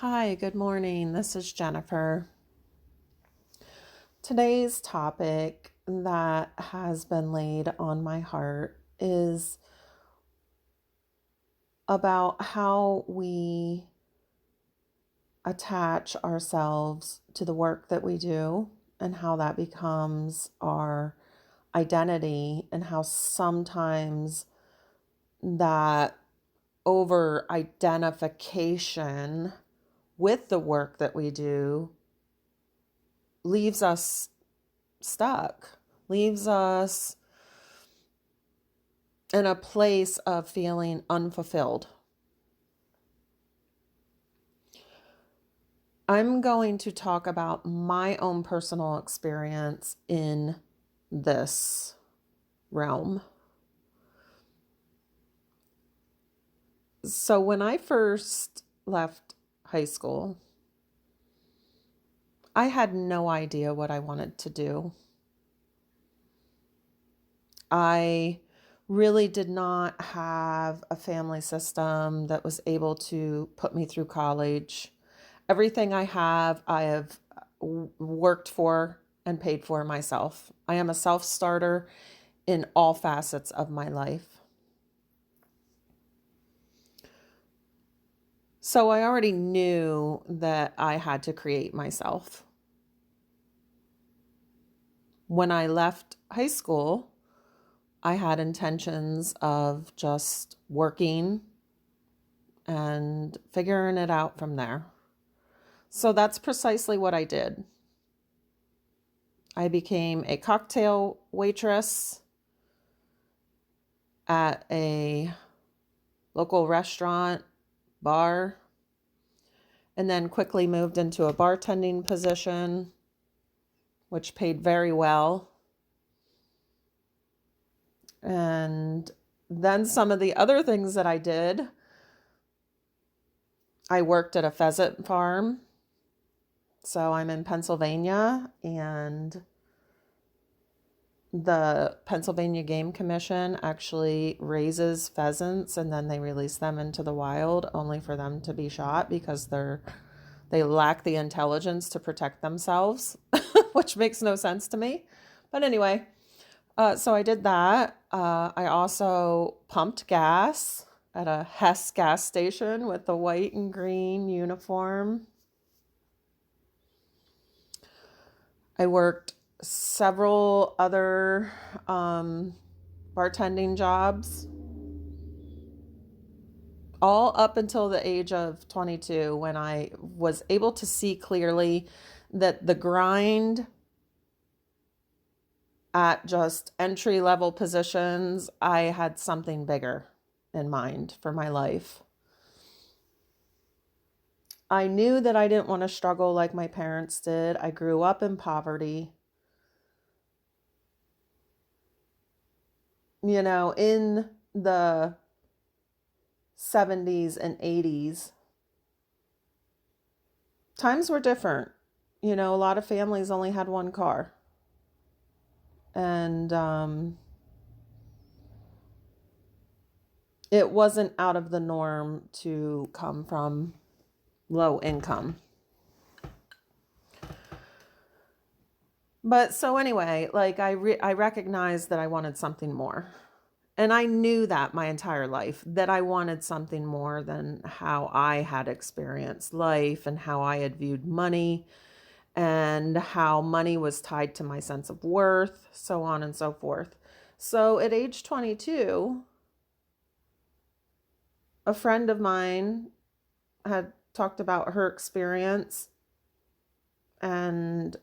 Hi, good morning. This is Jennifer. Today's topic that has been laid on my heart is about how we attach ourselves to the work that we do and how that becomes our identity, and how sometimes that over identification with the work that we do leaves us stuck, leaves us in a place of feeling unfulfilled. I'm going to talk about my own personal experience in this realm. So, when I first left high school, I had no idea what I wanted to do. I really did not have a family system that was able to put me through college. Everything I have worked for and paid for myself. I am a self-starter in all facets of my life. So I already knew that I had to create myself. When I left high school, I had intentions of just working and figuring it out from there. So that's precisely what I did. I became a cocktail waitress at a local restaurant, bar, and then quickly moved into a bartending position, which paid very well. And then some of the other things that I did, I worked at a pheasant farm. So I'm in Pennsylvania, and the Pennsylvania Game Commission actually raises pheasants and then they release them into the wild only for them to be shot because they lack the intelligence to protect themselves, which makes no sense to me. But anyway, so I did that. I also pumped gas at a Hess gas station with the white and green uniform. I worked several other bartending jobs, all up until the age of 22, when I was able to see clearly that the grind at just entry level positions, I had something bigger in mind for my life. I knew that I didn't want to struggle like my parents did. I grew up in poverty. In the 70s and 80s, times were different. A lot of families only had one car. And it wasn't out of the norm to come from low income. But so anyway, I recognized that I wanted something more. And I knew that my entire life, that I wanted something more than how I had experienced life and how I had viewed money and how money was tied to my sense of worth, so on and so forth. So at age 22, a friend of mine had talked about her experience and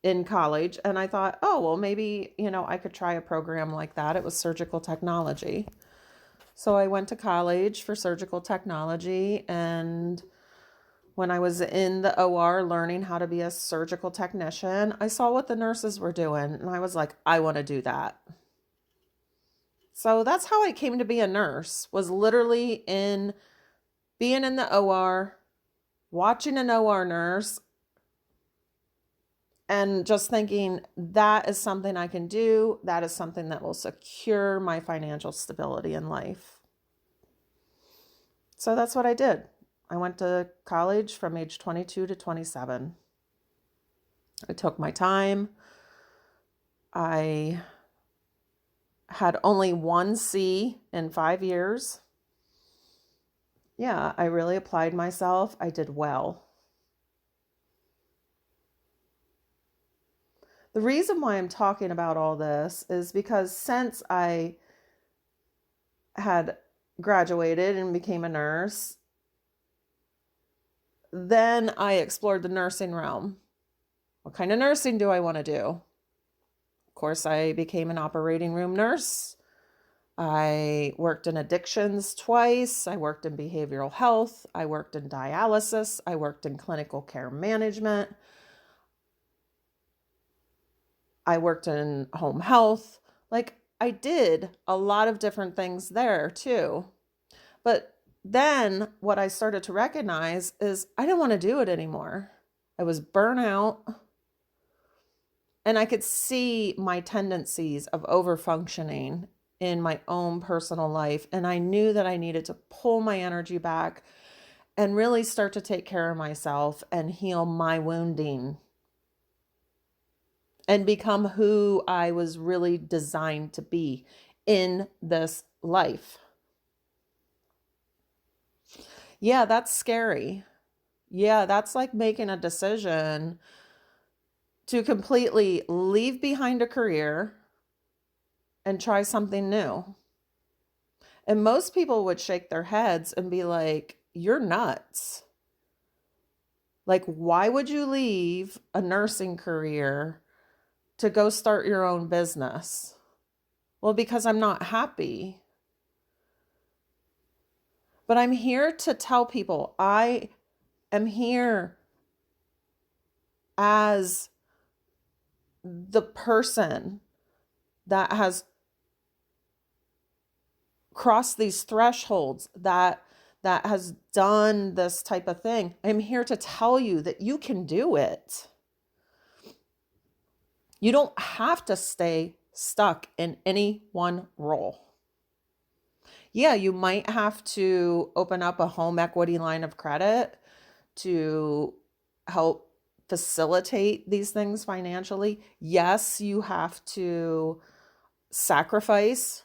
in college, and I thought, oh, well, maybe, I could try a program like that. It was surgical technology. So I went to college for surgical technology, and when I was in the OR learning how to be a surgical technician, I saw what the nurses were doing, and I was like, I want to do that. So that's how I came to be a nurse, was literally being in the OR, watching an OR nurse, and just thinking that is something I can do. That is something that will secure my financial stability in life. So that's what I did. I went to college from age 22 to 27. I took my time. I had only one C in 5 years. Yeah, I really applied myself. I did well. The reason why I'm talking about all this is because since I had graduated and became a nurse, then I explored the nursing realm. What kind of nursing do I want to do? Of course, I became an operating room nurse. I worked in addictions twice. I worked in behavioral health. I worked in dialysis. I worked in clinical care management. I worked in home health. Like, I did a lot of different things there too. But then what I started to recognize is I didn't want to do it anymore. I was burnt out, and I could see my tendencies of overfunctioning in my own personal life. And I knew that I needed to pull my energy back and really start to take care of myself and heal my wounding and become who I was really designed to be in this life. Yeah, that's scary. Yeah, that's like making a decision to completely leave behind a career and try something new. And most people would shake their heads and be like, you're nuts. Like, why would you leave a nursing career to go start your own business? Well, because I'm not happy. But I'm here to tell people I am here as the person that has crossed these thresholds, that has done this type of thing. I'm here to tell you that you can do it. You don't have to stay stuck in any one role. Yeah, you might have to open up a home equity line of credit to help facilitate these things financially. Yes, you have to sacrifice,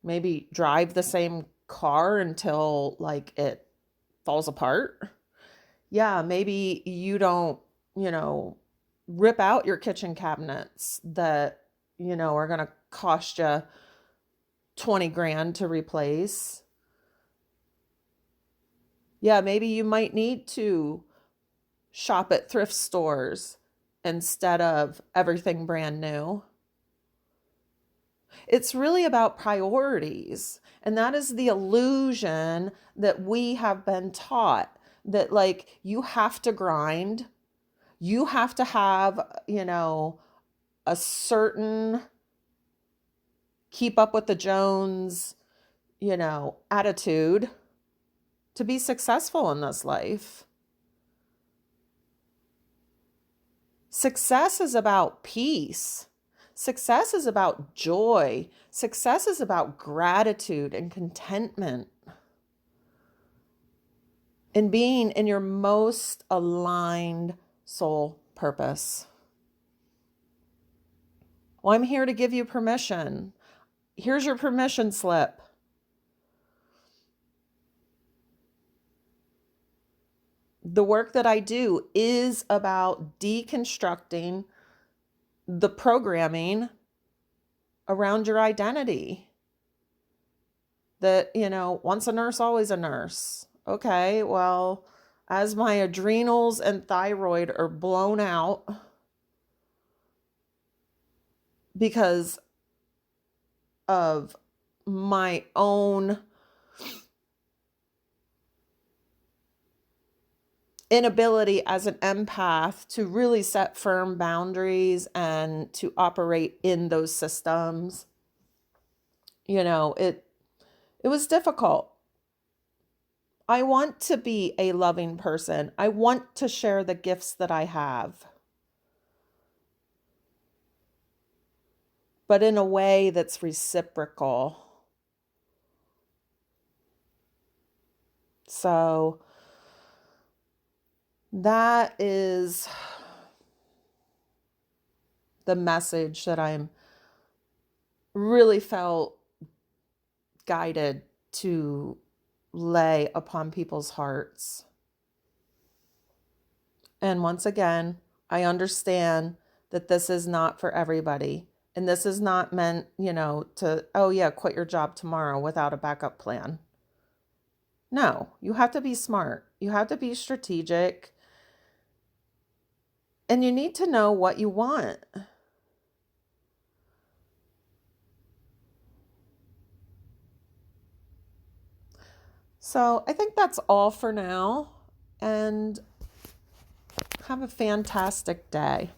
maybe drive the same car until like it falls apart. Yeah, maybe you don't, rip out your kitchen cabinets that, are going to cost you 20 grand to replace. Yeah, maybe you might need to shop at thrift stores instead of everything brand new. It's really about priorities. And that is the illusion that we have been taught, that like you have to grind, you have to have, a certain keep up with the Jones, attitude to be successful in this life. Success is about peace. Success is about joy. Success is about gratitude and contentment and being in your most aligned soul purpose. Well, I'm here to give you permission. Here's your permission slip. The work that I do is about deconstructing the programming around your identity. That, once a nurse, always a nurse. Okay, well, as my adrenals and thyroid are blown out because of my own inability as an empath to really set firm boundaries and to operate in those systems, it was difficult. I want to be a loving person. I want to share the gifts that I have, but in a way that's reciprocal. So that is the message that I'm really felt guided to lay upon people's hearts. And once again, I understand that this is not for everybody. And this is not meant, to, oh yeah, quit your job tomorrow without a backup plan. No, you have to be smart. You have to be strategic. And you need to know what you want. So I think that's all for now. And have a fantastic day.